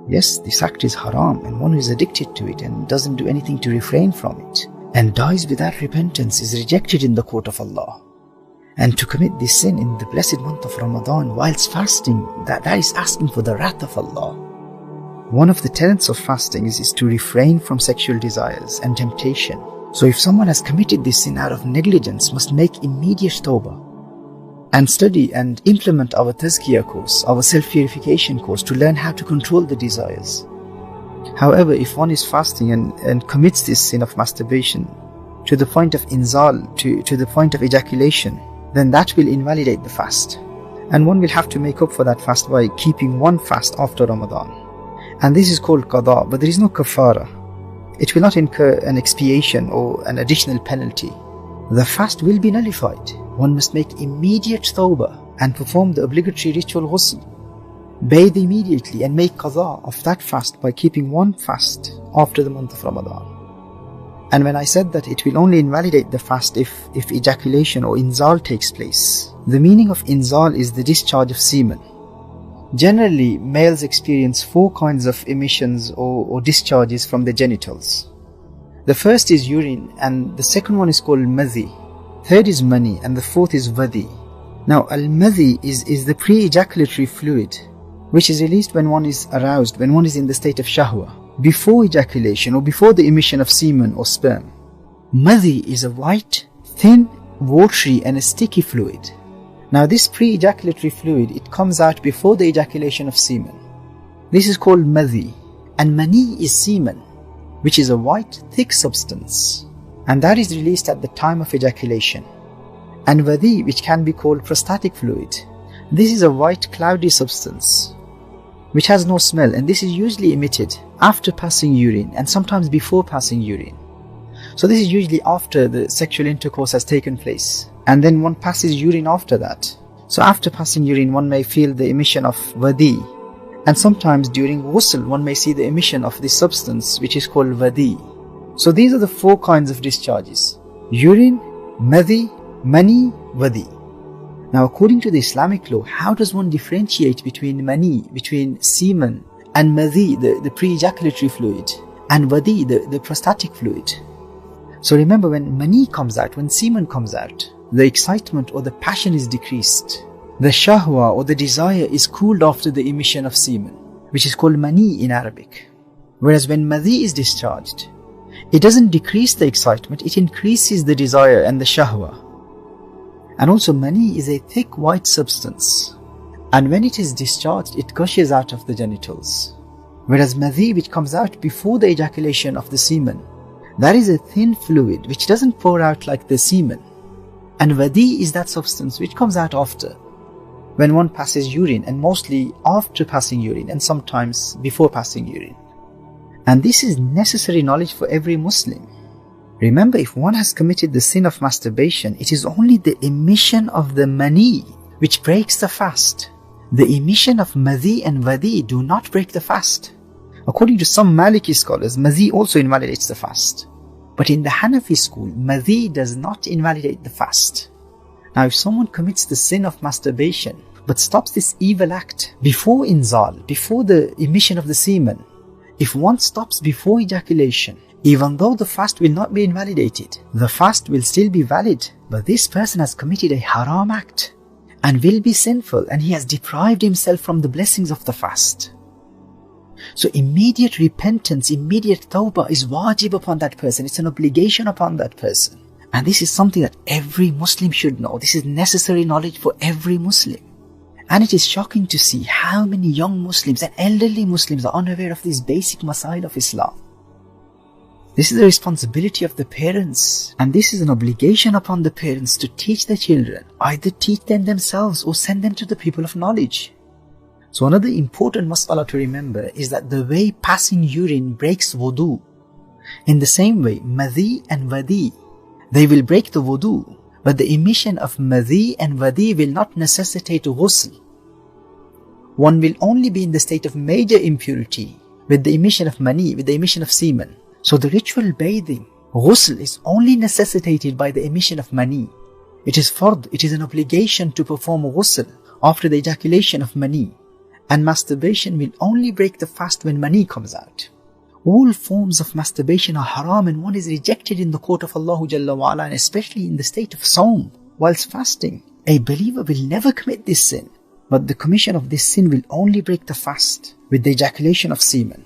Yes, this act is haram, and one who is addicted to it and doesn't do anything to refrain from it and dies without repentance is rejected in the court of Allah. And to commit this sin in the blessed month of Ramadan whilst fasting, that is asking for the wrath of Allah. One of the tenets of fasting is to refrain from sexual desires and temptation. So if someone has committed this sin out of negligence, must make immediate tawbah and study and implement our tazkiyah course, our self-purification course, to learn how to control the desires. However, if one is fasting and commits this sin of masturbation to the point of inzal, to the point of ejaculation, then that will invalidate the fast. And one will have to make up for that fast by keeping one fast after Ramadan. And this is called qada, but there is no kafara. It will not incur an expiation or an additional penalty. The fast will be nullified. One must make immediate tawbah and perform the obligatory ritual ghusl. Bathe immediately and make qada of that fast by keeping one fast after the month of Ramadan. And when I said that it will only invalidate the fast if ejaculation or inzal takes place, the meaning of inzal is the discharge of semen. Generally, males experience 4 kinds of emissions or discharges from the genitals. The first is urine, and the second one is called madhi. Third is mani, and the fourth is vadi. Now, al-madhi is the pre-ejaculatory fluid, which is released when one is aroused, when one is in the state of shahwa, before ejaculation or before the emission of semen or sperm. Madhi is a white, thin, watery and a sticky fluid. Now this pre-ejaculatory fluid, it comes out before the ejaculation of semen. This is called madhi. And mani is semen, which is a white, thick substance, and that is released at the time of ejaculation. And vadi, which can be called prostatic fluid. This is a white, cloudy substance, which has no smell, and this is usually emitted after passing urine and sometimes before passing urine. So this is usually after the sexual intercourse has taken place, and then one passes urine after that. So after passing urine, one may feel the emission of vadi, and sometimes during ghusl, one may see the emission of this substance, which is called vadi. So these are the 4 kinds of discharges: urine, madhi, mani, vadi. Now, according to the Islamic law, how does one differentiate between mani, between semen, and madhi, the pre-ejaculatory fluid, and vadi, the prostatic fluid? So remember, when mani comes out, when semen comes out, the excitement or the passion is decreased. The shahwa or the desire is cooled after the emission of semen, which is called mani in Arabic. Whereas when madhi is discharged, it doesn't decrease the excitement, it increases the desire and the shahwa. And also mani is a thick white substance, and when it is discharged, it gushes out of the genitals. Whereas madhi, which comes out before the ejaculation of the semen, that is a thin fluid which doesn't pour out like the semen. And vadi is that substance which comes out after, when one passes urine, and mostly after passing urine and sometimes before passing urine. And this is necessary knowledge for every Muslim. Remember, if one has committed the sin of masturbation, it is only the emission of the mani which breaks the fast. The emission of madhi and vadi do not break the fast. According to some Maliki scholars, madhi also invalidates the fast. But in the Hanafi school, madhi does not invalidate the fast. Now, if someone commits the sin of masturbation, but stops this evil act before inzal, before the emission of the semen, if one stops before ejaculation, even though the fast will not be invalidated, the fast will still be valid, but this person has committed a haram act and will be sinful, and he has deprived himself from the blessings of the fast. So immediate repentance, immediate tawbah is wajib upon that person. It's an obligation upon that person. And this is something that every Muslim should know. This is necessary knowledge for every Muslim. And it is shocking to see how many young Muslims and elderly Muslims are unaware of these basic masail of Islam. This is the responsibility of the parents, and this is an obligation upon the parents to teach their children, either teach them themselves or send them to the people of knowledge. So another important mas'ala to remember is that the way passing urine breaks wudu, in the same way madhi and vadi, they will break the wudu, but the emission of madhi and vadi will not necessitate ghusl. One will only be in the state of major impurity with the emission of mani, with the emission of semen. So the ritual bathing, ghusl, is only necessitated by the emission of mani. It is fard, it is an obligation to perform ghusl after the ejaculation of mani. And masturbation will only break the fast when mani comes out. All forms of masturbation are haram, and one is rejected in the court of Allah Jalla wa Ala, and especially in the state of Sawm, whilst fasting. A believer will never commit this sin, but the commission of this sin will only break the fast with the ejaculation of semen.